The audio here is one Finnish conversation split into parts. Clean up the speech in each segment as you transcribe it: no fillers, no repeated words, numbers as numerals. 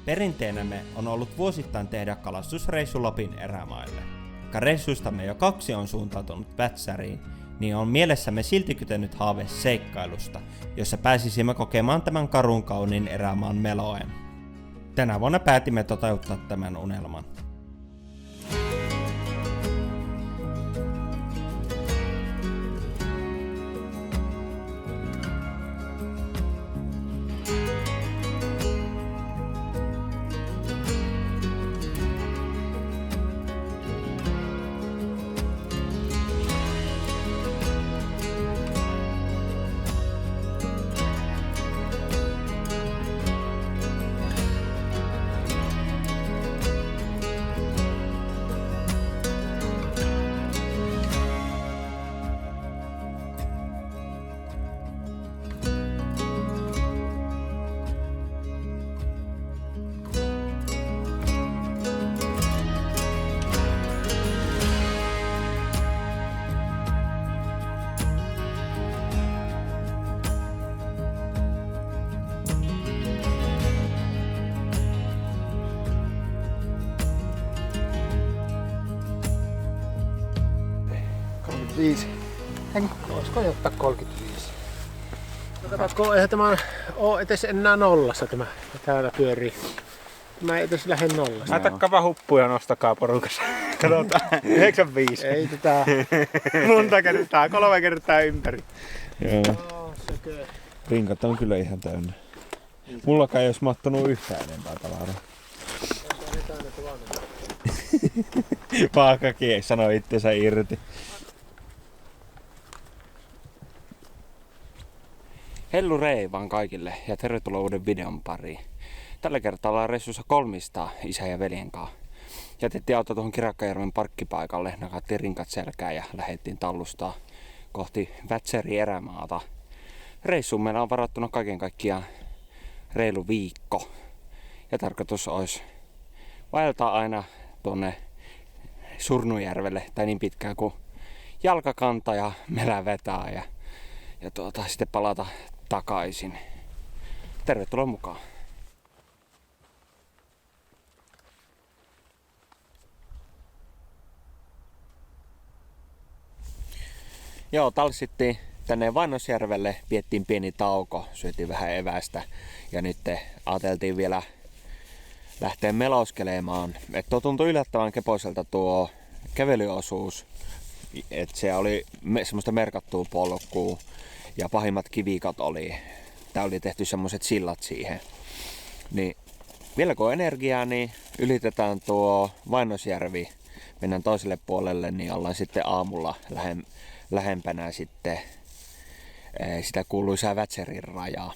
Perinteenämme on ollut vuosittain tehdä kalastusreissu Lapin erämaille. Vaikka reissuistamme jo 2 on suuntautunut Vätsäriin, niin on mielessämme silti kytenyt haave seikkailusta, jossa pääsisimme kokemaan tämän karun kauniin erämaan Meloen. Tänä vuonna päätimme toteuttaa tämän unelman. Voisiko ottaa 35? No katsotko, eihän tämä ole edes enää nollassa tämä. Täällä pyörii. Mä ei edes lähde nollassa. Laitakapa huppuja, nostakaa porukassa. Katsotaan. 95. Ei tätä. Monta kertaa, 3 kertaa ympäri. Joo. Rinkat on kyllä ihan täynnä. Mullakaan ei olisi mahtunut yhtään enempää tavaraa. Paakakin ei sano itsensä irti. Hellu rei vaan kaikille ja tervetuloa uuden videon pariin. Tällä kertaa ollaan reissussa 300 isä ja veljen kanssa. Jätettiin auto tuohon Kirakkajärven parkkipaikalle, nakattiin rinkat selkään ja lähdettiin tallustaa kohti Vätsärin erämaata. Reissuun meillä on varattuna kaiken kaikkiaan reilu viikko. Ja tarkoitus olisi vaeltaa aina tuonne Surnujärvelle tai niin pitkään kuin jalkakanta ja melä vetää ja sitten palata takaisin. Tervetuloa mukaan. Joo, talsittiin tänne Vannosjärvelle, piettiin pieni tauko, syötiin vähän evästä ja nyt ajateltiin vielä lähteä melauskelemaan. Tuo tuntui yllättävän kepoiselta tuo kävelyosuus, että se oli semmoista merkattua polkua ja pahimmat kivikat oli. Tää oli tehty semmoiset sillat siihen. Niin vielä kun on energiaa, niin ylitetään tuo Vainosjärvi, mennään toiselle puolelle, niin ollaan sitten aamulla lähempänä sitten sitä kuuluisaa Vätsärin rajaa.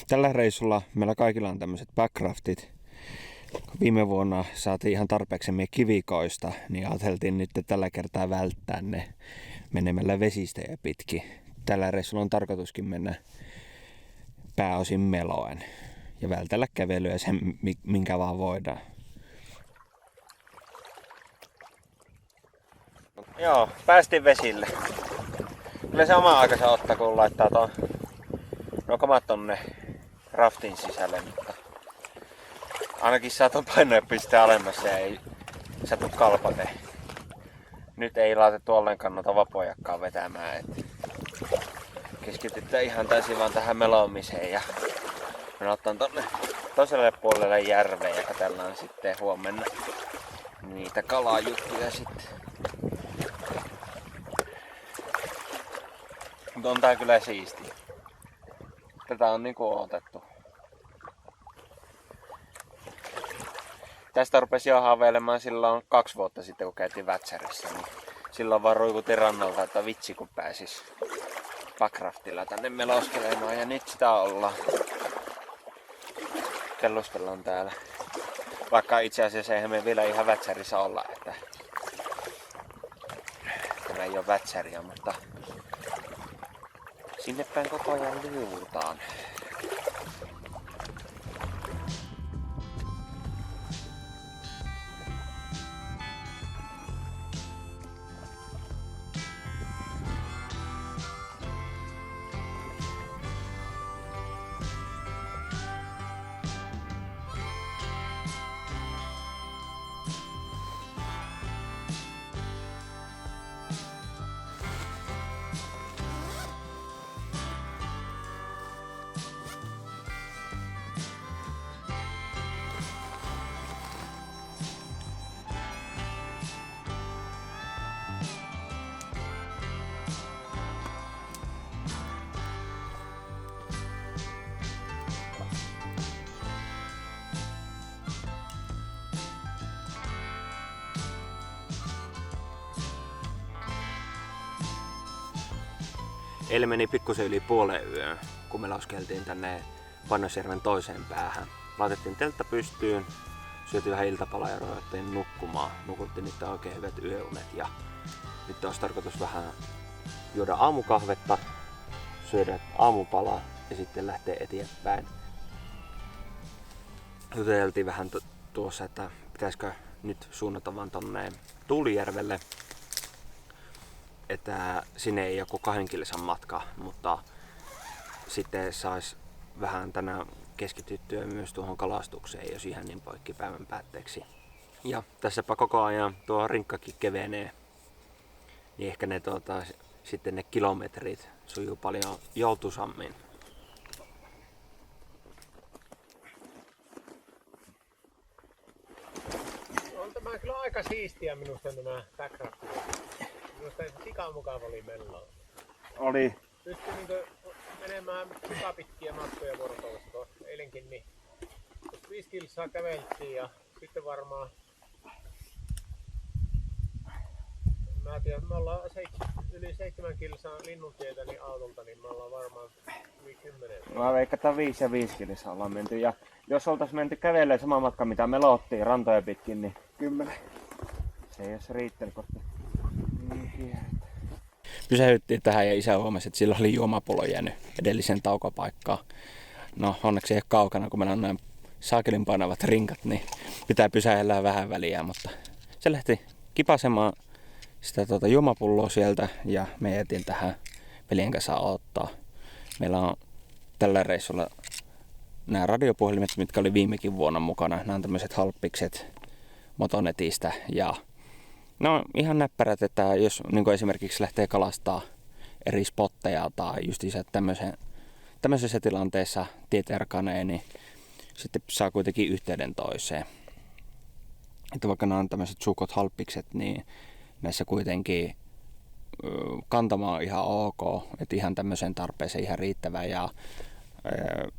Tällä reissulla meillä kaikilla on tämmöiset backraftit. Viime vuonna saatiin ihan tarpeeksemme kivikoista, niin ajateltiin nyt tällä kertaa välttää ne menemällä vesistöjä pitkin. Tällä reissulla on tarkoituskin mennä pääosin Meloen ja vältellä kävelyä sen, minkä vaan voidaan. Joo, päästiin vesille. Kyllä se oma aikansa ottaa, kun laittaa nuo kamat tonne raftin sisälle, mutta ainakin saatu painoja pistää alemmas ja ei satu kalpate. Nyt ei laitettu ollenkaan noita vapojakkaa vetämään. Keskitytään ihan täysin vaan tähän meloamiseen ja me otan tonne toiselle puolelle järveen ja katsellaan sitten huomenna niitä kalajuttuja sitten. Mutta on tää kyllä siisti. Tätä on niinku odotettu. Tästä rupesin jo haaveilemaan silloin 2 vuotta sitten, kun käytiin Vätsärissä. Niin silloin vaan ruikutin rannalta, että vitsi kun pääsis backraftilla tänne meloskelemaan. Ja nyt sitä ollaan. Kellustellaan täällä. Vaikka itse asiassa eihän me vielä ihan Vätsärissä olla. Että tämä ei ole Vätsäriä, mutta sinne päin koko ajan liuutaan. Eilen meni pikkusen yli puolen yön, kun me lauskeltiin tänne Vannosjärven toiseen päähän. Laitettiin teltta pystyyn, syötiin vähän iltapalaa ja ruvettiin nukkumaan. Nukuttiin nyt oikein hyvät yöunet ja nyt olisi tarkoitus vähän juoda aamukahvetta, syödä aamupalaa ja sitten lähteä eteenpäin. Juteltiin vähän tuossa, että pitäisikö nyt suunnata vaan tonne Tuulijärvelle, että sinne ei joku 2 kilsan matka, mutta sitten sais vähän tänään keskityttyä myös tuohon kalastukseen, jos ihan niin poikki päivän päätteeksi. Ja tässäpä koko ajan tuo rinkkakin kevenee, niin ehkä ne, sitten ne kilometrit sujuu paljon joutuisammin. On tämä kyllä aika siistiä minusta nämä backcraftit. Minusta sikan mukava oli melloa. Oli. Pystyi menemään pitkiä matkoja vuorokaudessa. Eilenkin niin 5 kilsaa käveltiin ja sitten varmaan mä tiedän, me ollaan yli 7 kilsaa Linnuntietä niin autolta, niin me ollaan varmaan yli 10. Mä veikkaan 5 ja 5 kilsaa ollaan menty. Ja jos oltais menty kävelemään sama matka mitä me lottiin rantoja pitkin, niin 10. Se ei olisi riittänyt, koska niin kierretään. Pysähdyttiin tähän ja isä huomasi, että sillä oli juomapullo jäänyt edelliseen taukopaikkaan. No onneksi ei ole kaukana, kun meillä on näin saakelin painavat rinkat, niin pitää pysähellä vähän väliä, mutta se lähti kipasemaan sitä juomapulloa sieltä ja me jätin tähän veljen kanssa ottaa. Meillä on tällä reissulla nämä radiopuhelimet, mitkä oli viimekin vuonna mukana. Nämä on tämmöiset halppikset Motonetistä ja no ihan näppärät, että jos niin esimerkiksi lähtee kalastaa eri spotteja tai justiinsa tämmöisessä tilanteessa tiet erkanee, niin sitten saa kuitenkin yhteyden toiseen. Että vaikka nämä on tämmöiset sukot halppikset, niin näissä kuitenkin kantama on ihan ok, että ihan tämmöiseen tarpeeseen ihan riittävä ja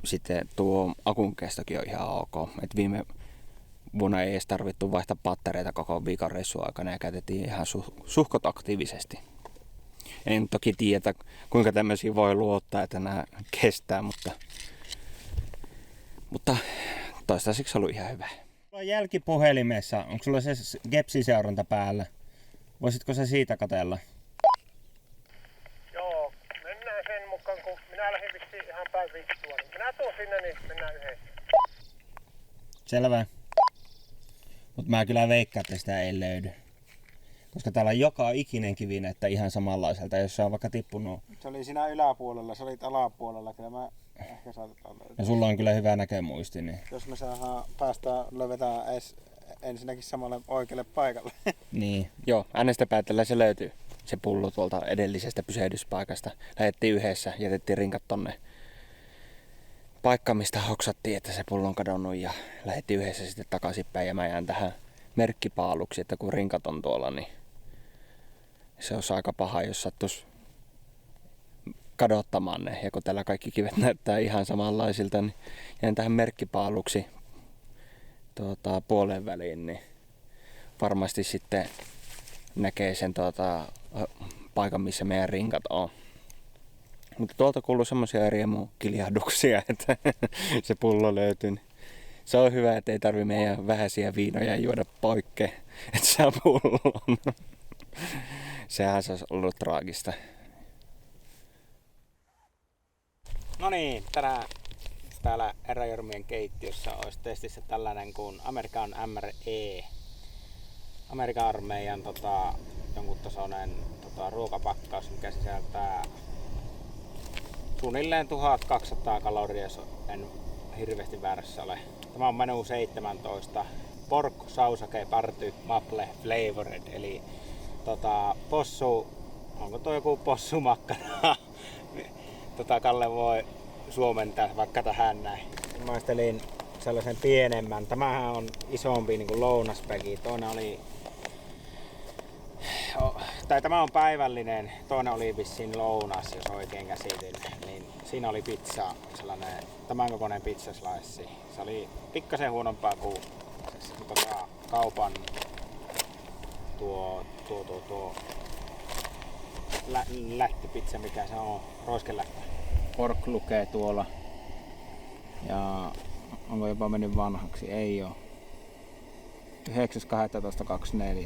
sitten tuo akun kestokin on ihan ok. Et viime vuonna ei edes tarvittu vaihtaa pattereita koko viikon reissun aikana ja käytettiin ihan suhkot aktiivisesti. En toki tiedä, kuinka tämmöisiä voi luottaa, että nämä kestää, mutta toistaiseksi on ollut ihan hyvä. Sulla on jälkipuhelimessa, onko sulla se Gepsi-seuranta päällä? Voisitko sä siitä katsella? Joo, mennään sen mukaan, kun minä lähdin vissiin ihan päin vittua. Niin minä tuun sinne, niin mennään yhdessä. Selvä. Mutta mä kyllä veikkaan, että sitä ei löydy. Koska täällä on joka ikinen kivi näyttää ihan samanlaiselta, jos se on vaikka tippunut. Se oli siinä yläpuolella, sä olit alapuolella, kyllä mä ehkä saatetaan löytää. Ja sulla on kyllä hyvä näkömuisti. Niin. Jos me löydetään edes ensinnäkin samalle oikealle paikalle. Niin. Joo, äänestä päätellä se löytyy. Se pullo tuolta edellisestä pysähdyspaikasta. Lähdettiin yhdessä, jätettiin rinkat tonne paikkaan, mistä hoksattiin, että se pullo on kadonnut ja lähdettiin yhdessä sitten takaisinpäin ja mä jään tähän merkkipaaluksi, että kun rinkat on tuolla, niin se olisi aika paha, jos sattuisi kadottamaan ne. Ja kun täällä kaikki kivet näyttää ihan samanlaisilta, niin jään tähän merkkipaaluksi puolen väliin, niin varmasti sitten näkee sen paikan, missä meidän rinkat on. Mutta tuolta kuuluu semmoisia riemukiljahduksia, että se pullo löytyy. Se on hyvä, että ei tarvi meidän vähäisiä viinoja juoda poikkeen, että saa pullon. Sehän se olisi ollut traagista. No niin, tänään täällä Eräjärmien keittiössä olisi testissä tällainen kuin American MRE. Amerikan armeijan jonkun tasoinen ruokapakkaus, mikä sisältää suunnilleen 1200 kaloria, jos en hirveästi väärässä ole. Tämä on menu 17. Pork sausage party maple flavored, eli possu, onko tuo joku possumakkara? Kalle voi suomentaa vaikka tähän näin. Maistelin sellaisen pienemmän. Tämähän on isompi niin kuin lounaspäki. Toinen oli tämä on päivällinen, toinen oli vissiin lounas, jos oikein käsitin. Niin siinä oli pizza, sellainen tämän kokoinen pizzaslice. Se oli pikkasen huonompaa kuin kaupan tuo lättypizza, mikä se on, roiskelättä. Pork lukee tuolla. Ja onko jopa mennyt vanhaksi? Ei oo. 9.12.24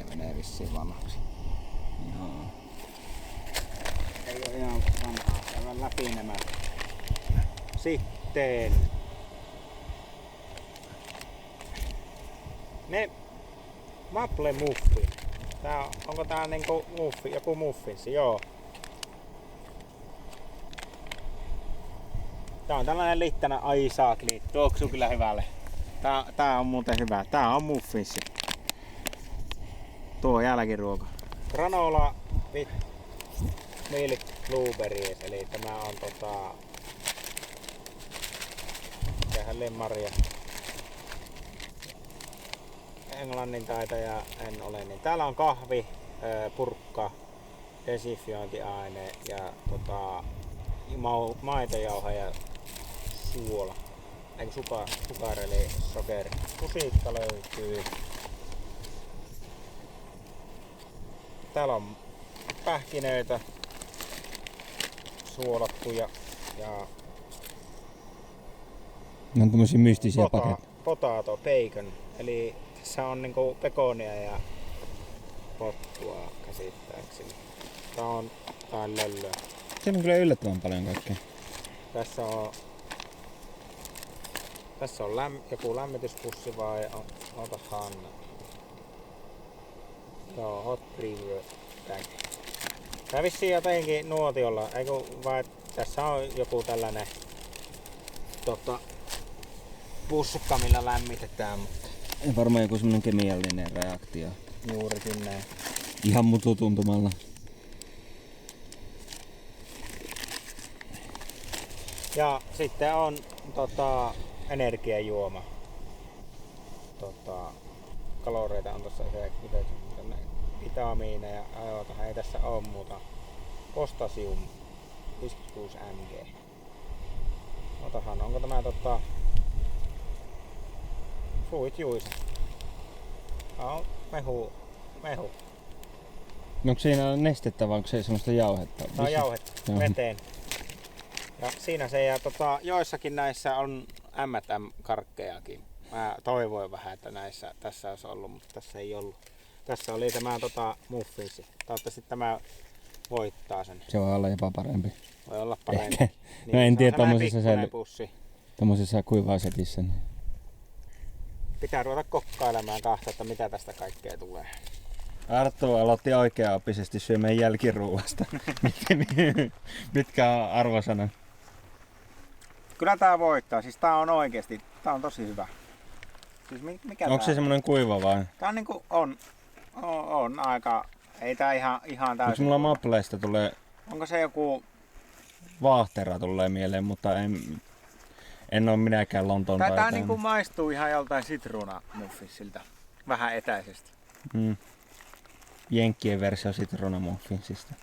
menee vissiin vanhaksi. Joo. Ei oo ihan vanhaa, aivan läpi nämä. Sitten ne maple muffin. Onko tää niinku muffin, joku muffinsi? Joo. Tää on tällainen littana, ai saakli, tuoksuu kyllä hyvälle. Tää on muuten hyvä. Tää on muffinsi. Tuo jälkiruoka. Granola with milk blueberries, eli tämä on mikähän marja. Englannin taitaja en ole, niin täällä on kahvi, purkka, desifiointiaine ja maitojauhe ja suola. Eikö sukari eli sokeri. Pusikka löytyy. Täällä on pähkinöitä, suolattuja ja ne on tämmösiä mystisiä paketteja. Potato, bacon, eli tässä on niinku pekonia ja pottua käsittääkseni. Tää on löllyä. Siellä on kyllä yllättävän paljon kaikkea. Tässä on joku lämmityspussi vai otahan. Joo, hot brewer tank. Tää vissiin jotenkin nuotiolla, eikö vai tässä on joku tällainen pussukka millä lämmitetään, mutta Varmaan joku semmonen kemiallinen reaktio. juurikin näin. Ihan mututuntumalla. Ja sitten on energiajuoma. Kaloreita on tossa vitamiineja, ajoitahan ei tässä oo muuta. Postasium 56 mg. Otahan, onko tämä fruit juice? On mehu. Onko siinä nestettä vai onko se semmoista jauhetta? Tää on jauhetta veteen. Ja siinä se ja joissakin näissä on M&M-karkkejakin. Mä toivoin vähän, että tässä olisi ollut, mutta tässä ei ollut. Tässä oli tämä muffinsi. Toivottavasti tämä voittaa sen. Se voi olla jopa parempi. Voi olla parempi. Ehkä. No en tiedä tommosessa kuivausetissä. Niin. Pitää ruveta kokkailemaan kahta, että mitä tästä kaikkea tulee. Arttu aloitti oikeaoppisesti syömään jälkiruuasta. Mitkä on arvosana? Kyllä tää voittaa. Siis tää on oikeesti, tää on tosi hyvä. Siis mikä onko se semmonen kuiva vai? Tää on niinku, on aika, ei tää ihan täysin. Onko mulla mapleista tulee... Onko se joku... Vaahtera tulee mieleen, mutta en oo minäkään Lontoon taitaan. Tää niinku maistuu ihan joltain sitruunamuffinsilta. Vähän etäisesti. Jenkkien versio sitruunamuffinsista.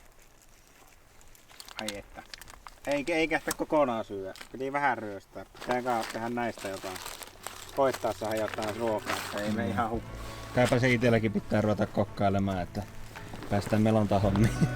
Ai että. Ei kehtä kokonaan syödä. Piti vähän ryöstää. Pitää tehdä näistä jotain. Koittaa saada jotain ruokaa. Ei me ihan hukkaa. Kaipa se itselläkin pitää ruveta kokkailemaan, että päästään melontahommiin.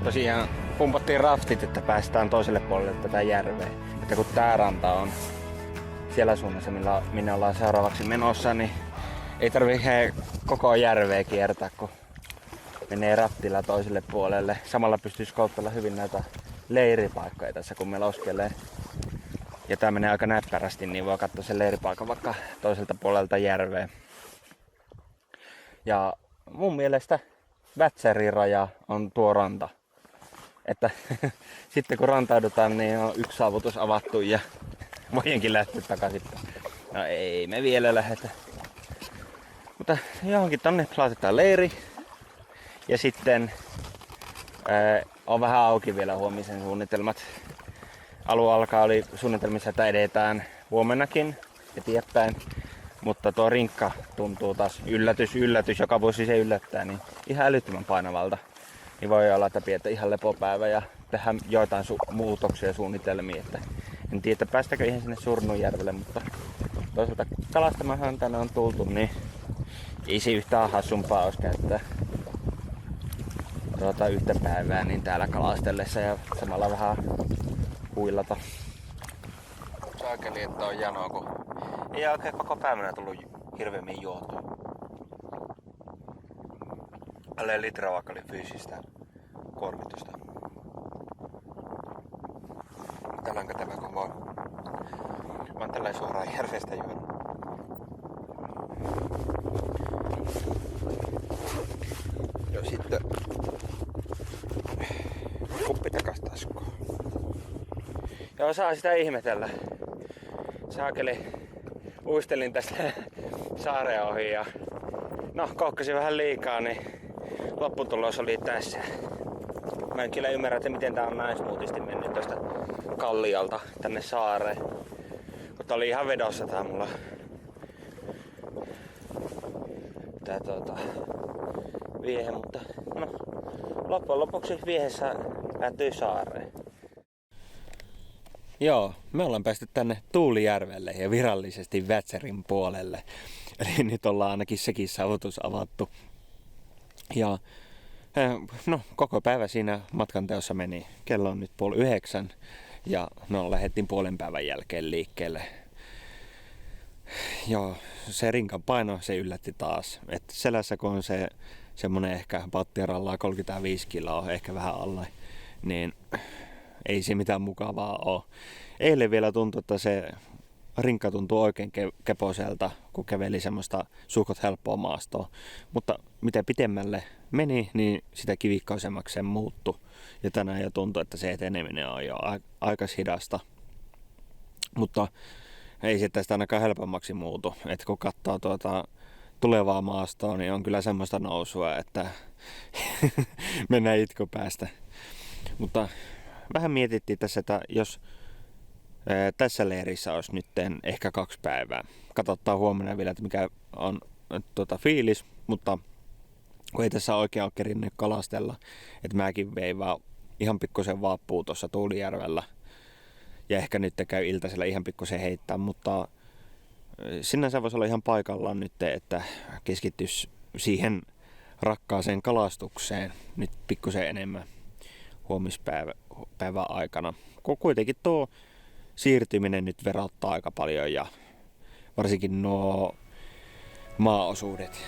Tosiaan pumpattiin raftit, että päästään toiselle puolelle tätä järveä. Että kun tää ranta on siellä suunnassa, minne ollaan seuraavaksi menossa, niin ei tarvitse koko järveä kiertää, kun menee rattilla toiselle puolelle. Samalla pystyy skouttella hyvin näitä leiripaikkoja tässä, kun me loskelee. Ja tää menee aika näppärästi, niin voi katsoa sen leiripaikan vaikka toiselta puolelta järveä. Ja mun mielestä Vätsärin raja on tuo ranta. että sitten kun rantaudutaan, niin on yksi saavutus avattu ja voidaankin lähteä takaisin. No ei me vielä lähetä. Mutta johonkin tonne laitetaan leiri. Ja sitten on vähän auki vielä huomisen suunnitelmat. Alun alkaa oli suunnitelmissa, että edetään huomennakin eteenpäin. Mutta tuo rinkka tuntuu taas yllätys, joka vuosi se yllättää, niin ihan älyttömän painavalta. Niin voi olla, että pidetään ihan lepopäivä ja tehdään joitain muutoksia suunnitelmiin. Että en tiedä, päästäkö ihan sinne Surnunjärvelle, mutta toisaalta kalastamahan tänne on tultu, niin ei se yhtään hassumpaa olisi käyttää yhtä päivää niin täällä kalastellessa ja samalla vähän huilata. Saakeli, että on janoa, kun ei oikein koko päivänä tullut hirveämmin juotua. Alle litra vaikka oli fyysistä kuormitusta. Täällä on kätevä, kun voi. Mä oon tällä suoraan järvestä juonut. Ja sitten kuppi takas taskuun. Ja saa sitä ihmetellä. Saakeli uistelin tästä saaren ohi ja no kohkasin vähän liikaa, niin lopputulos oli tässä. Mä en kyllä ymmärrä, että miten tää on näin smoothisti mennyt tosta kalliolta tänne saareen. Kun tää oli ihan vedossa tää mulla tää viehe, mutta no loppujen lopuksi viehessä päätyi saareen. Joo, me ollaan päästy tänne Tuulijärvelle ja virallisesti Vätsärin puolelle. Eli nyt ollaan ainakin sekin saavutus avattu. Ja no, koko päivä siinä matkanteossa meni. Kello on nyt 8:30 ja no lähdettiin puolen päivän jälkeen liikkeelle. Joo, se rinkan paino se yllätti taas. Et selässä kun on se semmonen ehkä pattiaralla 35 kiloa, ehkä vähän alle, niin ei se mitään mukavaa ole. Eilen vielä tuntui, että se rinkka tuntuu oikein keposelta, kun käveli semmoista suhkot helppoa maastoa. Mutta mitä pitemmälle meni, niin sitä kivikkaisemmaksi se muuttui. Ja tänään jo tuntui, että se eteneminen on jo aika hidasta. Mutta ei se tästä ainakaan helpommaksi muutu. Et kun katsoo tulevaa maastoa, niin on kyllä semmoista nousua, että mennään itkupäästä. Mutta vähän mietittiin tässä, että jos tässä leirissä olisi nyt ehkä 2 päivää. Katsotaan huomenna vielä, että mikä on fiilis, mutta kun ei tässä oikein ole kerinnyt kalastella, että mäkin vein vaan ihan pikkusen vaappuu tuossa Tuulijärvellä ja ehkä nyt käy iltaisella ihan pikkusen heittää, mutta sinänsä voisi olla ihan paikallaan nyt, että keskittyisi siihen rakkaaseen kalastukseen nyt pikkusen enemmän huomispäivän aikana. Kun kuitenkin tuo siirtyminen nyt verottaa aika paljon ja varsinkin nuo maaosuudet.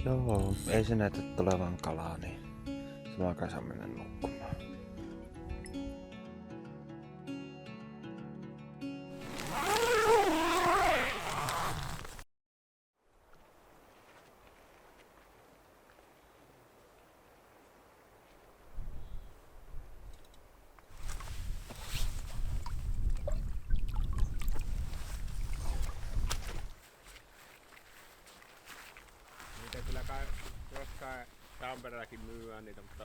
Joo, ei se näytä tulevan kalaa, niin se alkaa saa mennä nukkumaan. Niitä kyllä kai jossain Tampereellakin myyään niitä, mutta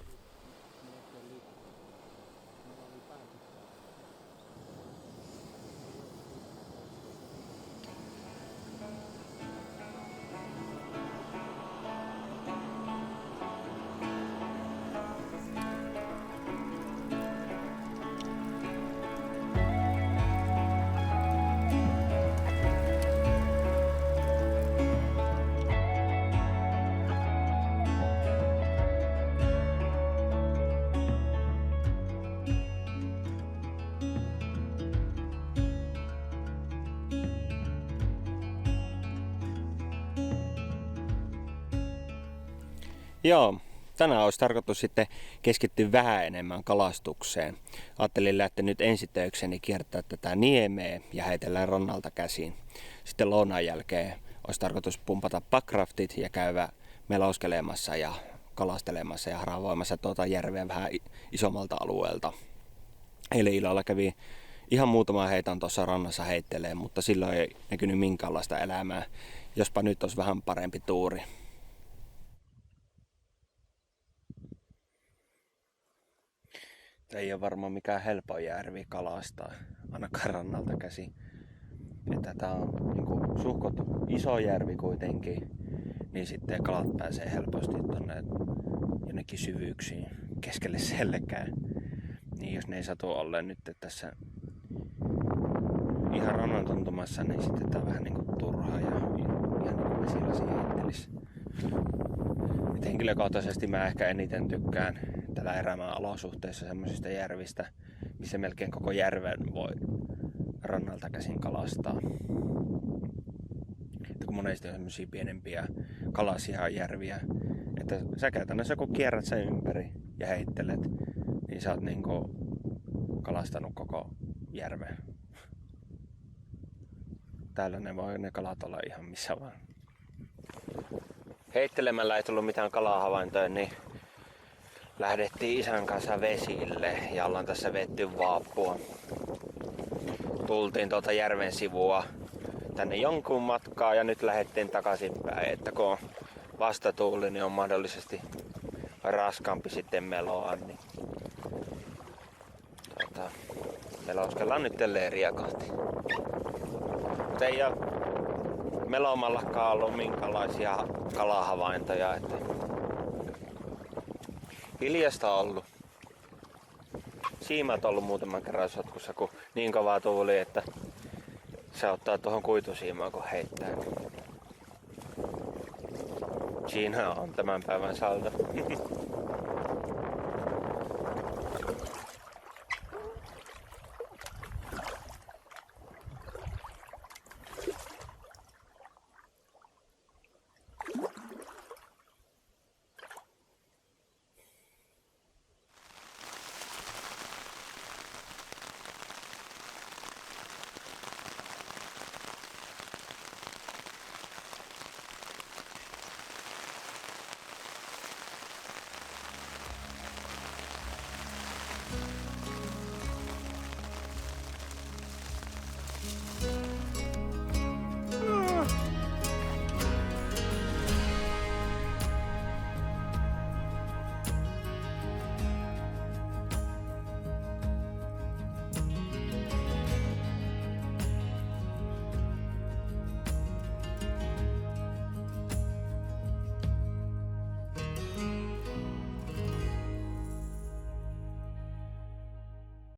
Joo, tänään olisi tarkoitus sitten keskittyä vähän enemmän kalastukseen. Ajattelin lähteä nyt ensitöikseni kiertää tätä niemeä ja heitellä rannalta käsin. Sitten lounaan jälkeen olisi tarkoitus pumpata packraftit ja käydä meloskelemassa ja kalastelemassa ja haravoimassa tuota järveä vähän isommalta alueelta. Eilen illalla kävi ihan muutama heiton tuossa rannassa heittelee, mutta silloin ei näkynyt minkäänlaista elämää. Jospa nyt olisi vähän parempi tuuri. Ei ole varmaan mikään helppo järvi kalastaa, ainakaan rannalta käsi. Että tää on niinku suhkot iso järvi kuitenkin, niin sitten kalat pääsee helposti tonne jonnekin syvyyksiin keskelle selkää. Niin jos ne ei satu olleen nyt tässä ihan rannan tuntumassa, niin sitten tää on vähän niinku turhaa ja ihan niinku vesilasi heittelis. Henkilökohtaisesti mä ehkä eniten tykkään tällä erämaan olosuhteissa semmoisista järvistä, missä melkein koko järven voi rannalta käsin kalastaa. Että kun monesti on semmosia pienempiä kalasia järviä, että sä käytännössä kun kierrät sen ympäri ja heittelet, niin sä oot niinku kalastanut koko järven. Täällä ne kalat olla ihan missä vaan. Heittelemällä ei tullut mitään kalahavaintoja, niin lähdettiin isän kanssa vesille ja ollaan tässä vetty vaappua. Tultiin tuolta järven sivua tänne jonkun matkaa ja nyt lähdettiin takaisinpäin. Että kun on vastatuuli, niin on mahdollisesti raskaampi sitten meloa. Niin meloskellaan nyt leiriä kohti. Mutta ei ole melomallakaan ollut minkälaisia kalahavaintoja. Että hiljasta on ollut. Siimat on ollut muutaman kerran sotkussa, kun niin kovaa tuuli, että se ottaa tuohon kuitusiimaan kun heittää. Siinä on tämän päivän saldo.